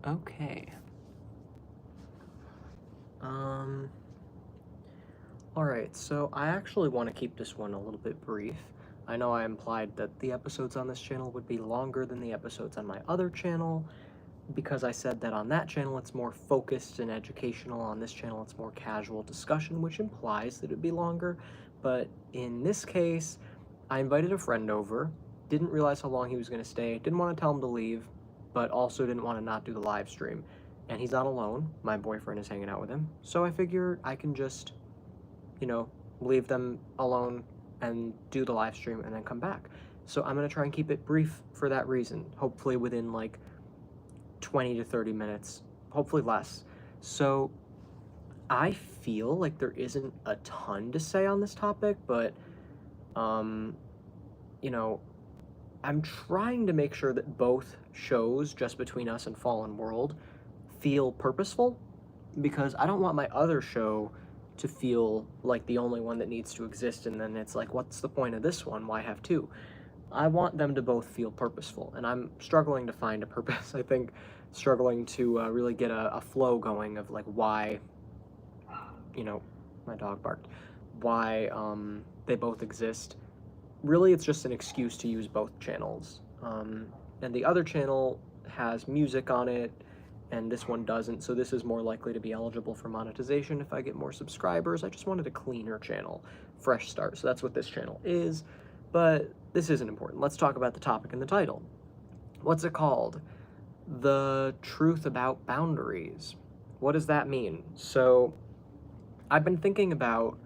Okay. Um, alright, so I actually want to keep this one a little bit brief. I know I implied that the episodes on this channel would be longer than the episodes on my other channel, because I said that on that channel it's more focused and educational, on this channel it's more casual discussion, which implies that it'd be longer. But in this case, I invited a friend over, didn't realize how long he was going to stay, didn't want to tell him to leave, but also didn't want to not do the live stream. And he's not alone, my boyfriend is hanging out with him, so I figure I can just, you know, leave them alone and do the live stream and then come back. So I'm going to try and keep it brief for that reason, hopefully within like 20 to 30 minutes, hopefully less. So I feel like there isn't a ton to say on this topic, but, you know, I'm trying to make sure that both shows, Just Between Us and Fallen World, feel purposeful, because I don't want my other show to feel like the only one that needs to exist, and then it's like, what's the point of this one? Why have two? I want them to both feel purposeful, and I'm struggling to find a purpose. I think struggling to really get a flow going of like why, you know, my dog barked, why they both exist. Really, it's just an excuse to use both channels. And the other channel has music on it, and this one doesn't, so this is more likely to be eligible for monetization if I get more subscribers. I just wanted a cleaner channel, fresh start, so that's what this channel is. But this isn't important. Let's talk about the topic in the title. What's it called? The truth about boundaries. What does that mean? So I've been thinking about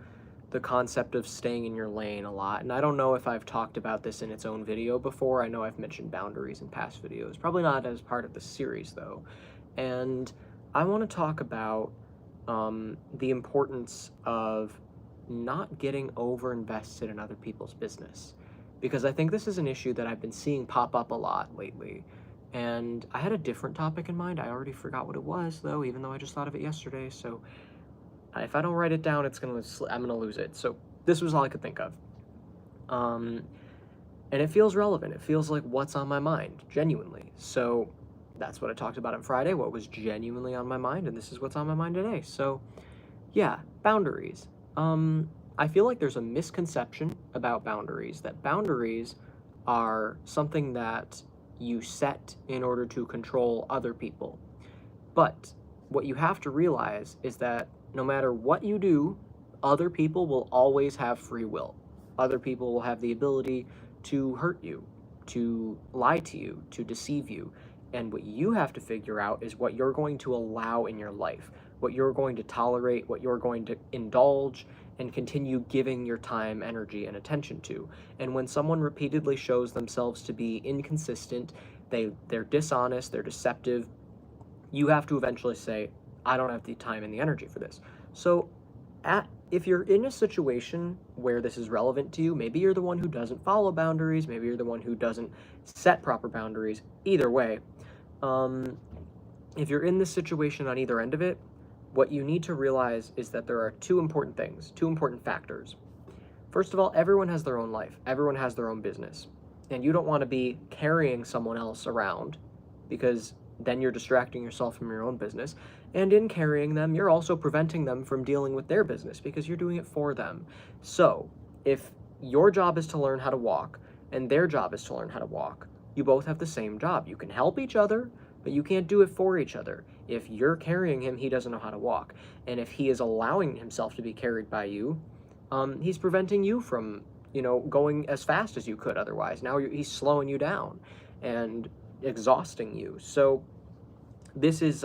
the concept of staying in your lane a lot, and I don't know if I've talked about this in its own video before. I know I've mentioned boundaries in past videos, probably not as part of the series though. And I want to talk about the importance of not getting over invested in other people's business, because I think this is an issue that I've been seeing pop up a lot lately. And I had a different topic in mind. I already forgot what it was though, even though I just thought of it yesterday. So if I don't write it down, I'm gonna lose it. So this was all I could think of. And it feels relevant. It feels like what's on my mind, genuinely. So that's what I talked about on Friday, what was genuinely on my mind, and this is what's on my mind today. So yeah, boundaries. I feel like there's a misconception about boundaries, that boundaries are something that you set in order to control other people. But what you have to realize is that no matter what you do, other people will always have free will. Other people will have the ability to hurt you, to lie to you, to deceive you. And what you have to figure out is what you're going to allow in your life, what you're going to tolerate, what you're going to indulge and continue giving your time, energy, and attention to. And when someone repeatedly shows themselves to be inconsistent, they're dishonest, they're deceptive, you have to eventually say, I don't have the time and the energy for this. So if you're in a situation where this is relevant to you, maybe you're the one who doesn't follow boundaries, maybe you're the one who doesn't set proper boundaries, either way, if you're in this situation on either end of it, what you need to realize is that there are two important things, two important factors. First of all, everyone has their own life, everyone has their own business, and you don't want to be carrying someone else around, because then you're distracting yourself from your own business. And in carrying them, you're also preventing them from dealing with their business because you're doing it for them. So if your job is to learn how to walk and their job is to learn how to walk, you both have the same job. You can help each other, but you can't do it for each other. If you're carrying him, he doesn't know how to walk. And if he is allowing himself to be carried by you, he's preventing you from, going as fast as you could otherwise. Now he's slowing you down and exhausting you. So this is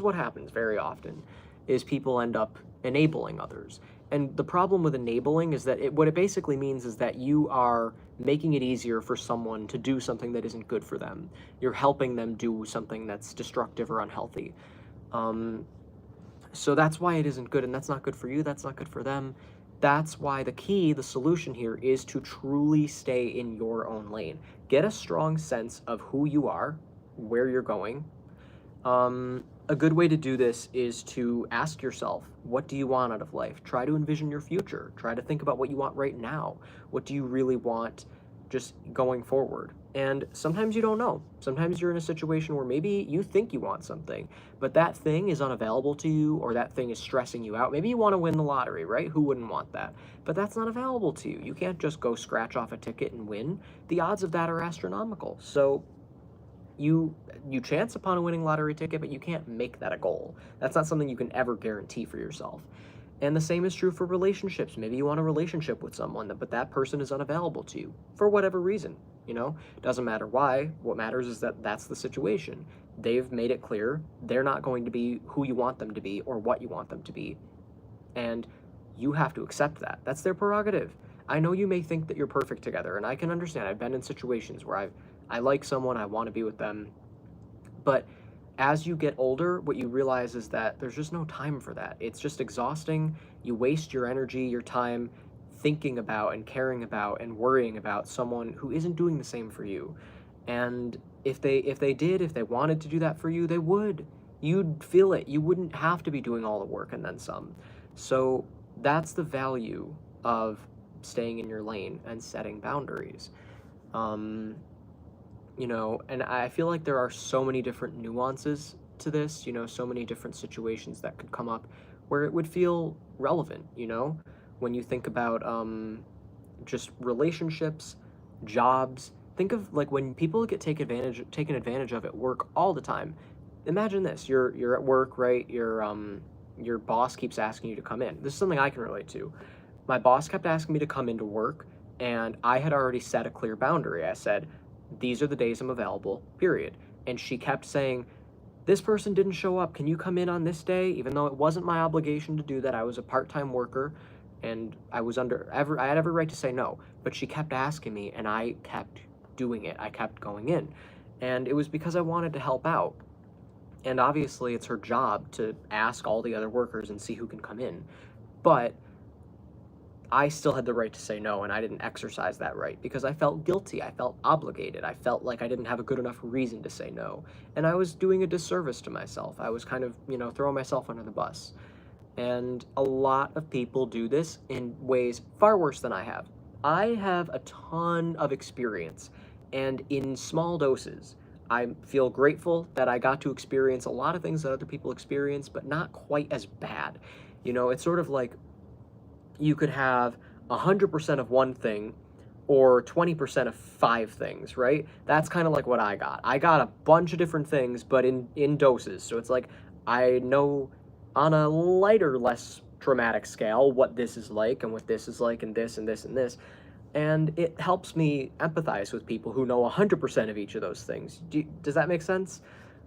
what happens very often, is people end up enabling others. And the problem with enabling is that what it basically means is that you are making it easier for someone to do something that isn't good for them. You're helping them do something that's destructive or unhealthy. So that's why it isn't good, and that's not good for you, that's not good for them. That's why the solution here is to truly stay in your own lane. Get a strong sense of who you are, where you're going. A good way to do this is to ask yourself, what do you want out of life? Try to envision your future. Try to think about what you want right now. What do you really want just going forward? And sometimes you don't know. Sometimes you're in a situation where maybe you think you want something, but that thing is unavailable to you, or that thing is stressing you out. Maybe you want to win the lottery, right? Who wouldn't want that? But that's not available to you. You can't just go scratch off a ticket and win. The odds of that are astronomical. So you chance upon a winning lottery ticket, but you can't make that a goal. That's not something you can ever guarantee for yourself. And the same is true for relationships. Maybe you want a relationship with someone, but that person is unavailable to you for whatever reason. Doesn't matter why. What matters is that that's the situation. They've made it clear they're not going to be who you want them to be or what you want them to be. And you have to accept that. That's their prerogative. I know you may think that you're perfect together, and I can understand. I've been in situations where I like someone, I want to be with them, but as you get older, what you realize is that there's just no time for that. It's just exhausting. You waste your energy, your time thinking about and caring about and worrying about someone who isn't doing the same for you. And if they wanted to do that for you, they would. You'd feel it. You wouldn't have to be doing all the work and then some. So that's the value of staying in your lane and setting boundaries. Um, and I feel like there are so many different nuances to this, so many different situations that could come up where it would feel relevant, when you think about just relationships, jobs. Think of like when people get taken advantage of at work all the time. Imagine this: you're at work, right? Your boss keeps asking you to come in. This is something I can relate to. My boss kept asking me to come into work, and I had already set a clear boundary. I said, these are the days I'm available, period. And she kept saying, this person didn't show up. Can you come in on this day? Even though it wasn't my obligation to do that. I was a part-time worker, and I had every right to say no. But she kept asking me, and I kept doing it. I kept going in. And it was because I wanted to help out. And obviously, it's her job to ask all the other workers and see who can come in. But I still had the right to say no, and I didn't exercise that right because I felt guilty. I felt obligated. I felt like I didn't have a good enough reason to say no. And I was doing a disservice to myself. I was kind of, throwing myself under the bus. And a lot of people do this in ways far worse than I have. I have a ton of experience, and in small doses. I feel grateful that I got to experience a lot of things that other people experience, but not quite as bad. It's sort of like you could have 100% of one thing or 20% of five things, right? That's kind of like what I got. I got a bunch of different things, but in doses. So it's like I know on a lighter, less traumatic scale what this is like and what this is like and this and this and this. And it helps me empathize with people who know 100% of each of those things. Does that make sense?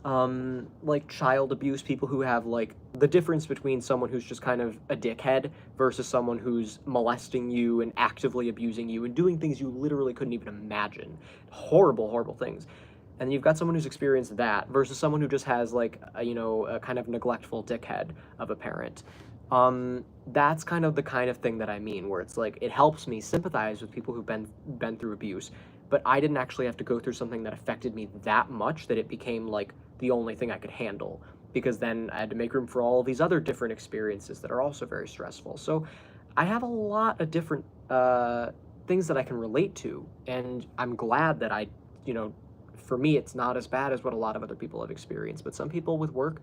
Like child abuse, people who have like the difference between someone who's just kind of a dickhead versus someone who's molesting you and actively abusing you and doing things you literally couldn't even imagine. Horrible, horrible things. And you've got someone who's experienced that versus someone who just has like a kind of neglectful dickhead of a parent. That's kind of the kind of thing that I mean, where it's like it helps me sympathize with people who've been through abuse, but I didn't actually have to go through something that affected me that much that it became like the only thing I could handle, because then I had to make room for all of these other different experiences that are also very stressful. So I have a lot of different things that I can relate to, and I'm glad that for me, it's not as bad as what a lot of other people have experienced. But some people with work,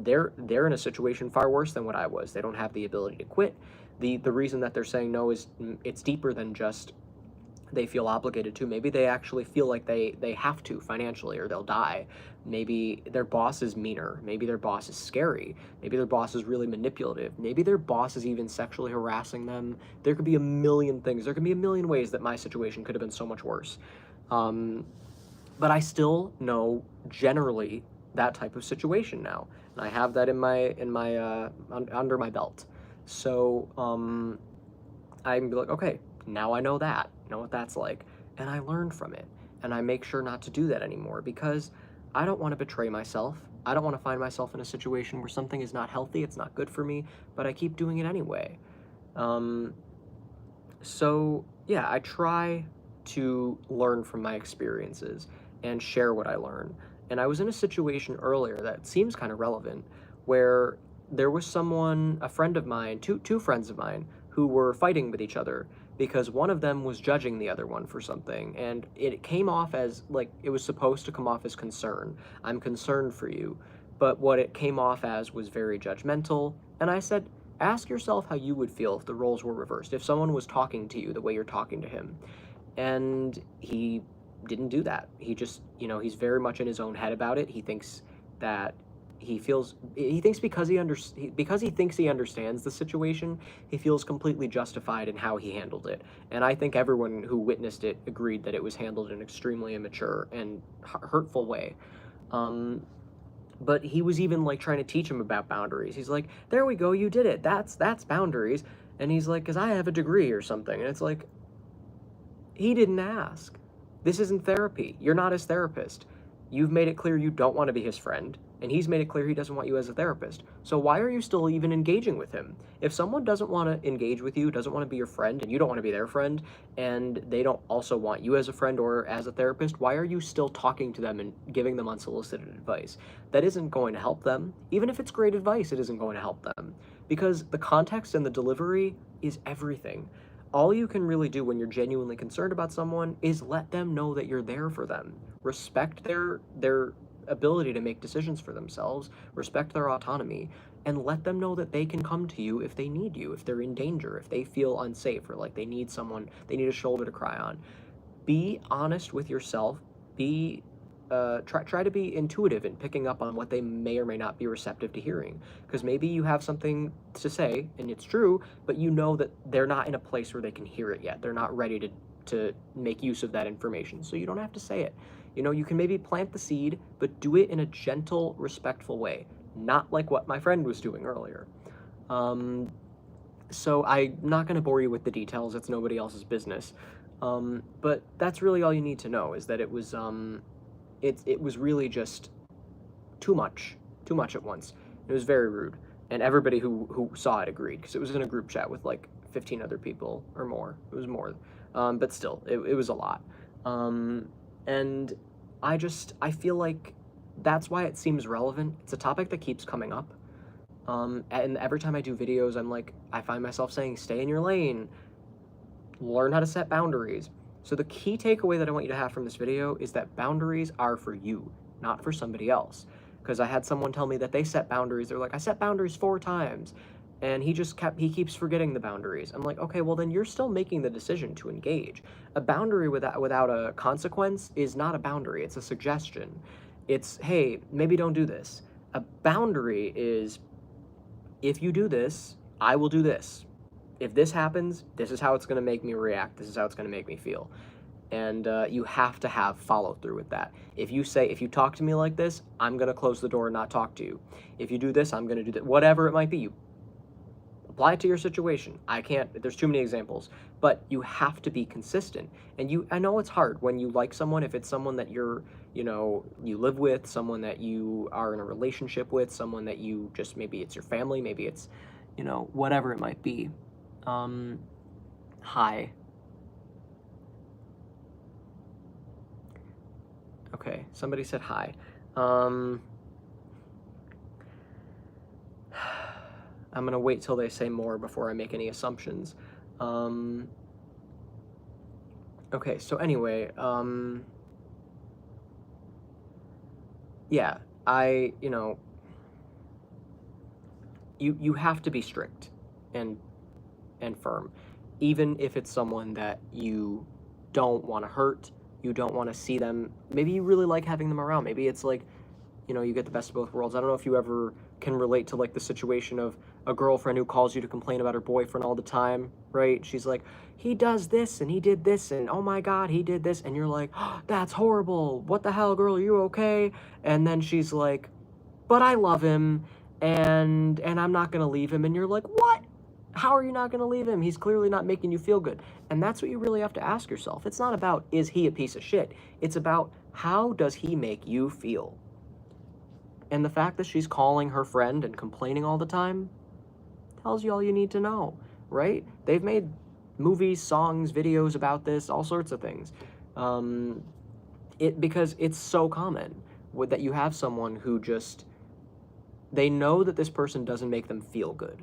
they're in a situation far worse than what I was. They don't have the ability to quit. The reason that they're saying no is it's deeper than just they feel obligated to. Maybe they actually feel like they have to financially or they'll die. Maybe their boss is meaner. Maybe their boss is scary. Maybe their boss is really manipulative. Maybe their boss is even sexually harassing them. There could be a million things. There could be a million ways that my situation could have been so much worse. But I still know generally that type of situation now, and I have that in my under my belt. So I can be like, okay, now I know that. I know what that's like, and I learned from it, and I make sure not to do that anymore because I don't want to betray myself. I don't want to find myself in a situation where something is not healthy, it's not good for me, but I keep doing it anyway. Um, so yeah, I try to learn from my experiences and share what I learn. And I was in a situation earlier that seems kind of relevant where there was someone, a friend of mine, two friends of mine, who were fighting with each other. because one of them was judging the other one for something, and it came off as like it was supposed to come off as concern. I'm concerned for you. But what it came off as was very judgmental. And I said, ask yourself how you would feel if the roles were reversed, if someone was talking to you the way you're talking to him. And he didn't do that. He just, he's very much in his own head about it. He thinks that he thinks because he thinks he understands the situation, he feels completely justified in how he handled it. And I think everyone who witnessed it agreed that it was handled in an extremely immature and hurtful way. But he was even like trying to teach him about boundaries. He's like, there we go, you did it. That's boundaries. And he's like, because I have a degree or something. And it's like, he didn't ask. This isn't therapy. You're not his therapist. You've made it clear you don't want to be his friend, and he's made it clear he doesn't want you as a therapist. So why are you still even engaging with him? If someone doesn't want to engage with you, doesn't want to be your friend, and you don't want to be their friend, and they don't also want you as a friend or as a therapist, why are you still talking to them and giving them unsolicited advice? That isn't going to help them. Even if it's great advice, it isn't going to help them. Because the context and the delivery is everything. All you can really do when you're genuinely concerned about someone is let them know that you're there for them. Respect their ability to make decisions for themselves, respect their autonomy, and let them know that they can come to you if they need you, if they're in danger, if they feel unsafe, or like they need a shoulder to cry on. Be honest with yourself. Try to be intuitive in picking up on what they may or may not be receptive to hearing. Because maybe you have something to say, and it's true, but you know that they're not in a place where they can hear it yet. They're not ready to make use of that information, so you don't have to say it. You can maybe plant the seed, but do it in a gentle, respectful way, not like what my friend was doing earlier. So I'm not going to bore you with the details. It's nobody else's business. But that's really all you need to know, is that it was really just too much at once. It was very rude, and everybody who saw it agreed, because it was in a group chat with like 15 other people or more. It was more, but still, it was a lot. And I feel like that's why it seems relevant. It's a topic that keeps coming up. And every time I do videos, I find myself saying, stay in your lane, learn how to set boundaries. So the key takeaway that I want you to have from this video is that boundaries are for you, not for somebody else. Because I had someone tell me that they set boundaries. They're like, I set boundaries 4 times. And he keeps forgetting the boundaries. I'm like, okay, well then you're still making the decision to engage. A boundary without a consequence is not a boundary, it's a suggestion. It's, hey, maybe don't do this. A boundary is, if you do this, I will do this. If this happens, this is how it's going to make me react. This is how it's going to make me feel. And you have to have follow through with that. If you talk to me like this, I'm going to close the door and not talk to you. If you do this, I'm going to do that. Whatever it might be, you apply it to your situation. There's too many examples, but you have to be consistent. And I know it's hard when you like someone, if it's someone that you live with, someone that you are in a relationship with, someone that you just, maybe it's your family, maybe it's, whatever it might be. Hi. Okay, somebody said hi. I'm gonna wait till they say more before I make any assumptions. Okay, so anyway, yeah, you have to be strict and firm, even if it's someone that you don't want to hurt, you don't want to see them. Maybe you really like having them around. Maybe it's like, you get the best of both worlds. I don't know if you ever can relate to like the situation of a girlfriend who calls you to complain about her boyfriend all the time, right? She's like, he does this and he did this and oh my God, he did this. And you're like, oh, that's horrible. What the hell, girl? Are you okay? And then she's like, but I love him and I'm not going to leave him. And you're like, what? How are you not going to leave him? He's clearly not making you feel good. And that's what you really have to ask yourself. It's not about, is he a piece of shit? It's about, how does he make you feel? And the fact that she's calling her friend and complaining all the time tells you all you need to know, right? They've made movies, songs, videos about this, all sorts of things. Because it's so common that you have someone who just, they know that this person doesn't make them feel good.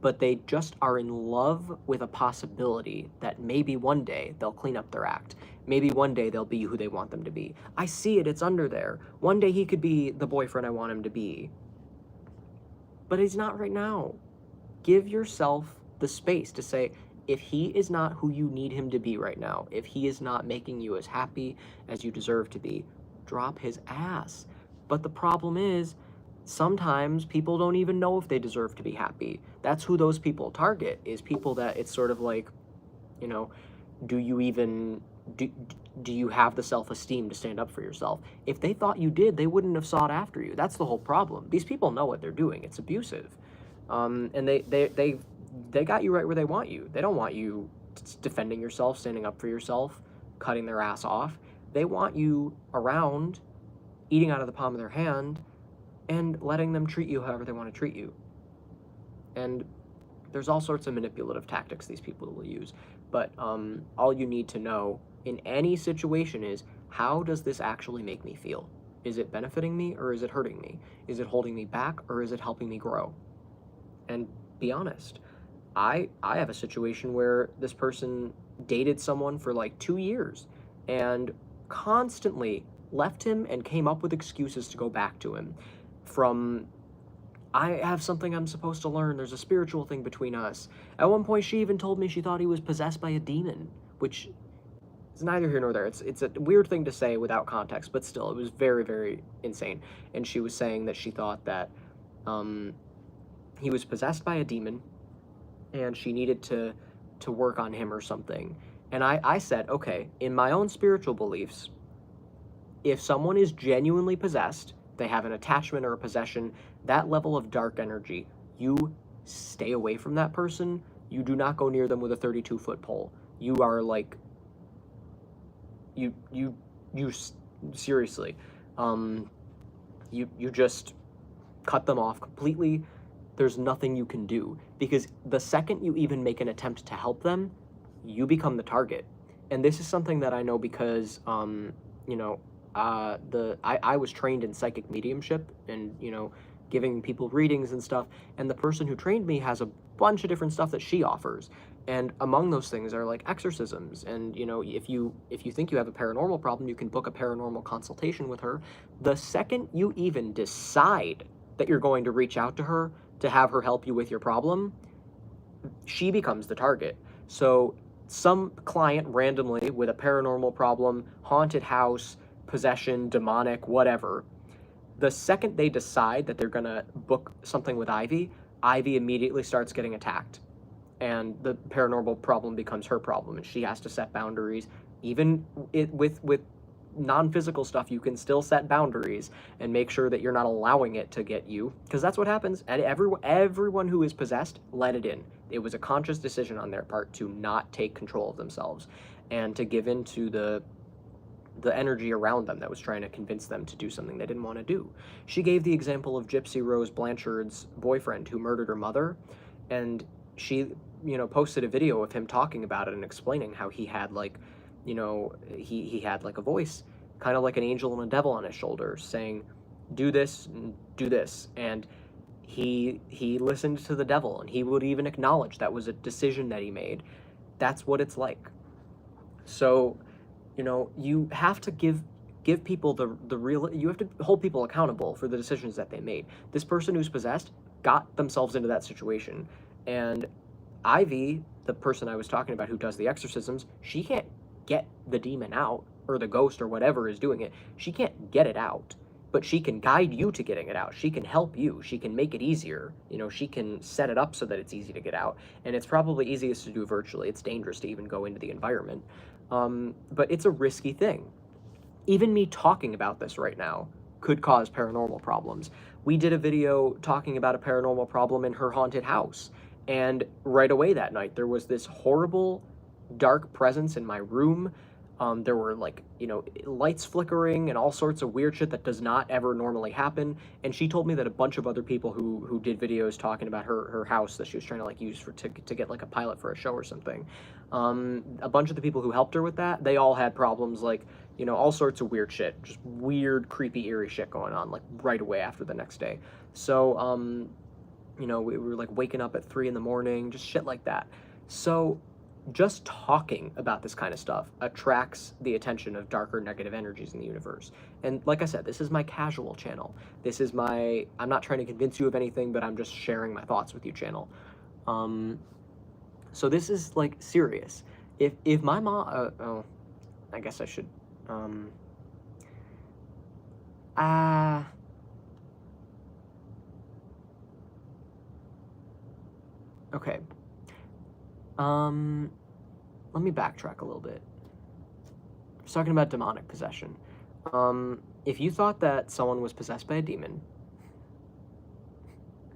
but they just are in love with a possibility that maybe one day they'll clean up their act. Maybe one day they'll be who they want them to be. I see it, it's under there. One day he could be the boyfriend I want him to be. But he's not right now. Give yourself the space to say, if he is not who you need him to be right now, if he is not making you as happy as you deserve to be, drop his ass. But the problem is, sometimes people don't even know if they deserve to be happy. That's who those people target, is people that it's sort of like, you know, do you even, do you have the self-esteem to stand up for yourself? If they thought you did, they wouldn't have sought after you. That's the whole problem. These people know what they're doing. It's abusive. And they got you right where they want you. They don't want you defending yourself, standing up for yourself, cutting their ass off. They want you around, eating out of the palm of their hand, and letting them treat you however they want to treat you. And there's all sorts of manipulative tactics these people will use. But all you need to know in any situation is, how does this actually make me feel? Is it benefiting me or is it hurting me? Is it holding me back or is it helping me grow? And be honest. I have a situation where this person dated someone for like 2 years and constantly left him and came up with excuses to go back to him. From, I have something I'm supposed to learn, there's a spiritual thing between us. At one point she even told me she thought he was possessed by a demon, which is neither here nor there. It's a weird thing to say without context, but still, it was very, very insane. And she was saying that she thought that he was possessed by a demon and she needed to work on him or something. And I said, okay, in my own spiritual beliefs, if someone is genuinely possessed, they have an attachment or a possession, that level of dark energy, you stay away from that person. You do not go near them with a 32-foot pole. You are like, you seriously, you just cut them off completely. There's nothing you can do, because the second you even make an attempt to help them, you become the target. And this is something that I know because, you know, I was trained in psychic mediumship and, you know, giving people readings and stuff. And the person who trained me has a bunch of different stuff that she offers. And among those things are like exorcisms. And, you know, if you think you have a paranormal problem, you can book a paranormal consultation with her. The second you even decide that you're going to reach out to her to have her help you with your problem, she becomes the target. So some client randomly with a paranormal problem, haunted house, possession, demonic, whatever, the second they decide that they're gonna book something with Ivy, Ivy immediately starts getting attacked. And the paranormal problem becomes her problem, and she has to set boundaries. Even with non-physical stuff, you can still set boundaries and make sure that you're not allowing it to get you, because that's what happens. And everyone who is possessed, let it in. It was a conscious decision on their part to not take control of themselves and to give in to the energy around them that was trying to convince them to do something they didn't want to do. She gave the example of Gypsy Rose Blanchard's boyfriend who murdered her mother, and she, you know, posted a video of him talking about it and explaining how he had like, you know, he had like a voice, kind of like an angel and a devil on his shoulder, saying, do this and do this. And he listened to the devil, and he would even acknowledge that was a decision that he made. That's what it's like. So, you know, you have to give people the real, you have to hold people accountable for the decisions that they made. This person who's possessed got themselves into that situation. And Ivy, the person I was talking about who does the exorcisms, she can't get the demon out, or the ghost or whatever is doing it. She can't get it out, but she can guide you to getting it out. She can help you. She can make it easier. You know, she can set it up so that it's easy to get out. And it's probably easiest to do virtually. It's dangerous to even go into the environment. But it's a risky thing. Even me talking about this right now could cause paranormal problems. We did a video talking about a paranormal problem in her haunted house. And right away that night, there was this horrible dark presence in my room. There were like, you know, lights flickering and all sorts of weird shit that does not ever normally happen. And she told me that a bunch of other people who did videos talking about her house that she was trying to like use to get like a pilot for a show or something. A bunch of the people who helped her with that, they all had problems, like, you know, all sorts of weird shit, just weird, creepy, eerie shit going on, like right away after the next day. So, You know, we were like waking up at 3 in the morning, just shit like that. So just talking about this kind of stuff attracts the attention of darker negative energies in the universe. And like I said, this is my casual channel. This is my, I'm not trying to convince you of anything, but I'm just sharing my thoughts with you channel. So this is like serious. If my mom, oh, I guess I should, okay. Let me backtrack a little bit. I was talking about demonic possession. If you thought that someone was possessed by a demon,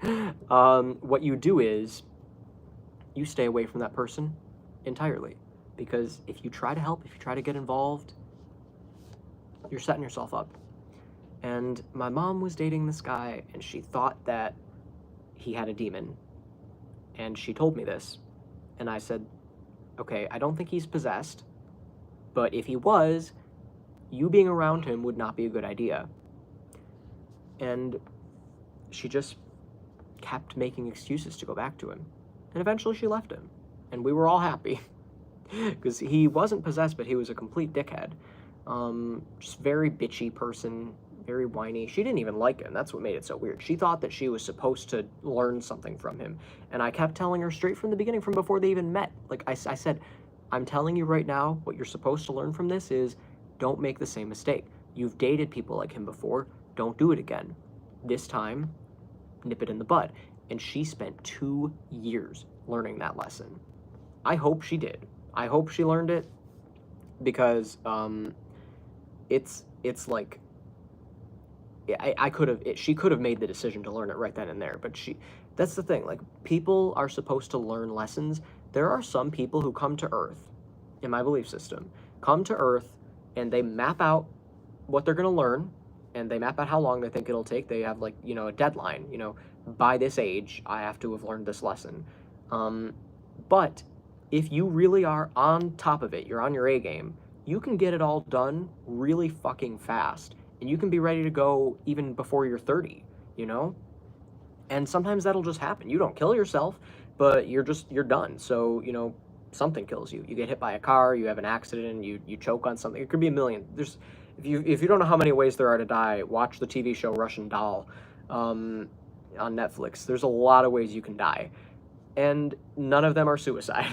what you do is you stay away from that person entirely. Because if you try to help, if you try to get involved, you're setting yourself up. And my mom was dating this guy, and she thought that he had a demon. And she told me this. And I said, okay, I don't think he's possessed, but if he was, you being around him would not be a good idea. And she just kept making excuses to go back to him. And eventually she left him. And we were all happy. Because he wasn't possessed, but he was a complete dickhead. Just very bitchy person, very whiny. She didn't even like him. That's what made it so weird. She thought that she was supposed to learn something from him. And I kept telling her straight from the beginning, from before they even met. Like I said, I'm telling you right now, what you're supposed to learn from this is don't make the same mistake. You've dated people like him before. Don't do it again. This time, nip it in the bud. And she spent 2 years learning that lesson. I hope she did. I hope she learned it because it's like she could have made the decision to learn it right then and there, but that's the thing, like people are supposed to learn lessons. There are some people who come to Earth, in my belief system, come to Earth and they map out what they're going to learn and they map out how long they think it'll take. They have like, you know, a deadline, you know, by this age, I have to have learned this lesson. But if you really are on top of it, you're on your A game, you can get it all done really fucking fast. And you can be ready to go even before you're 30, you know? And sometimes that'll just happen. You don't kill yourself, but you're done. So, you know, something kills you. You get hit by a car, you have an accident, you choke on something. It could be a million. If you don't know how many ways there are to die, watch the TV show Russian Doll on Netflix. There's a lot of ways you can die. And none of them are suicide.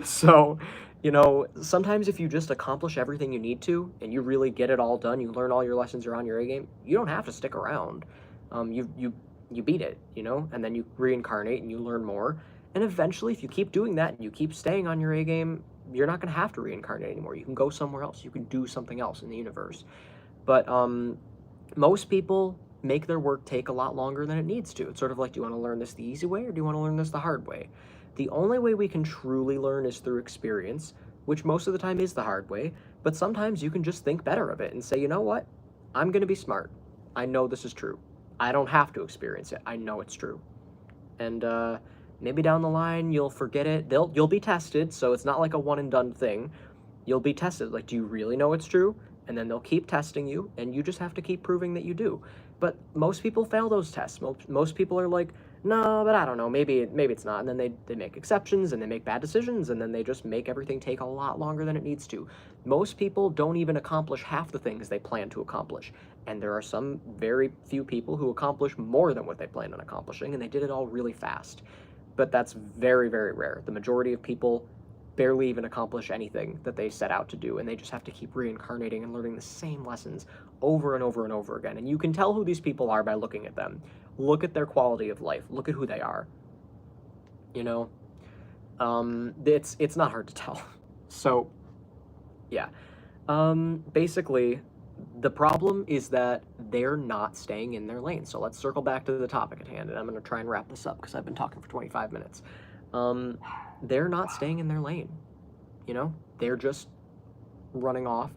So, you know, sometimes if you just accomplish everything you need to, and you really get it all done, you learn all your lessons, you're on your A game, you don't have to stick around. You beat it, you know, and then you reincarnate and you learn more. And eventually, if you keep doing that and you keep staying on your A game, you're not going to have to reincarnate anymore. You can go somewhere else. You can do something else in the universe. But most people make their work take a lot longer than it needs to. It's sort of like, do you want to learn this the easy way or do you want to learn this the hard way? The only way we can truly learn is through experience, which most of the time is the hard way, but sometimes you can just think better of it and say, you know what? I'm going to be smart. I know this is true. I don't have to experience it. I know it's true. And maybe down the line you'll forget it. You'll be tested, so it's not like a one and done thing. You'll be tested. Like, do you really know it's true? And then they'll keep testing you, and you just have to keep proving that you do. But most people fail those tests. Most people are like, no, but I don't know, maybe it's not. And then they make exceptions, and they make bad decisions, and then they just make everything take a lot longer than it needs to. Most people don't even accomplish half the things they plan to accomplish. And there are some very few people who accomplish more than what they planned on accomplishing, and they did it all really fast. But that's very, very rare. The majority of people barely even accomplish anything that they set out to do, and they just have to keep reincarnating and learning the same lessons over and over and over again. And you can tell who these people are by looking at them. Look at their quality of life. Look at who they are. You know, it's not hard to tell. So, yeah. Basically, the problem is that they're not staying in their lane. So let's circle back to the topic at hand, and I'm going to try and wrap this up because I've been talking for 25 minutes. They're not staying in their lane, you know? They're just running off,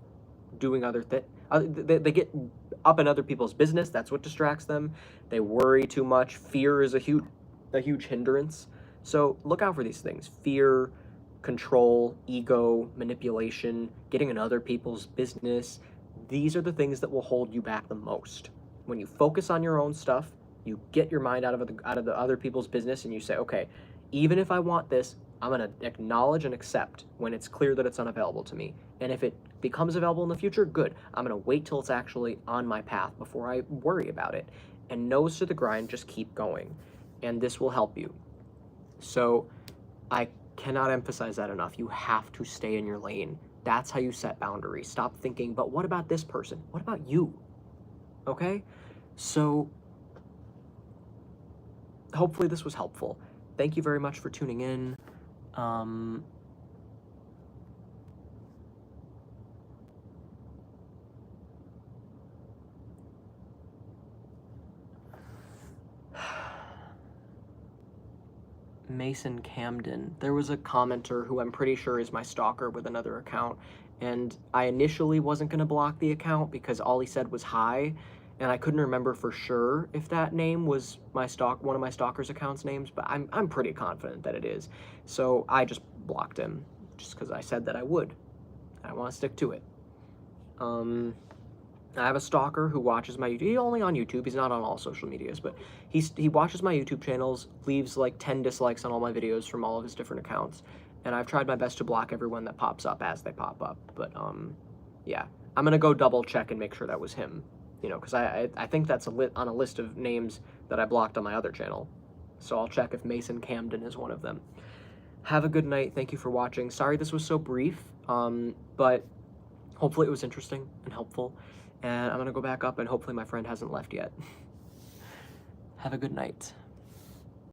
doing other things. They get up in other people's business. That's what distracts them. They worry too much. Fear is a huge hindrance. So look out for these things. Fear, control, ego, manipulation, getting in other people's business. These are the things that will hold you back the most. When you focus on your own stuff, You get your mind out of the other people's business, and you say, okay, even if I want this, I'm gonna acknowledge and accept when it's clear that it's unavailable to me. And if it becomes available in the future, good. I'm gonna wait till it's actually on my path before I worry about it. And nose to the grind, just keep going. And this will help you. So I cannot emphasize that enough. You have to stay in your lane. That's how you set boundaries. Stop thinking, but what about this person? What about you? Okay? So hopefully this was helpful. Thank you very much for tuning in. Mason Camden. There was a commenter who I'm pretty sure is my stalker with another account, and I initially wasn't going to block the account because all he said was hi, and I couldn't remember for sure if that name was one of my stalker's account's names, but I'm pretty confident that it is. So I just blocked him just because I said that I would. I want to stick to it. I have a stalker who watches my YouTube. He's only on YouTube. He's not on all social medias, but he watches my YouTube channels, leaves like 10 dislikes on all my videos from all of his different accounts, and I've tried my best to block everyone that pops up as they pop up. But yeah, I'm gonna go double check and make sure that was him, you know, because I think that's on a list of names that I blocked on my other channel. So I'll check if Mason Camden is one of them. Have a good night. Thank you for watching. Sorry this was so brief, but hopefully it was interesting and helpful. And I'm gonna go back up and hopefully my friend hasn't left yet. Have a good night.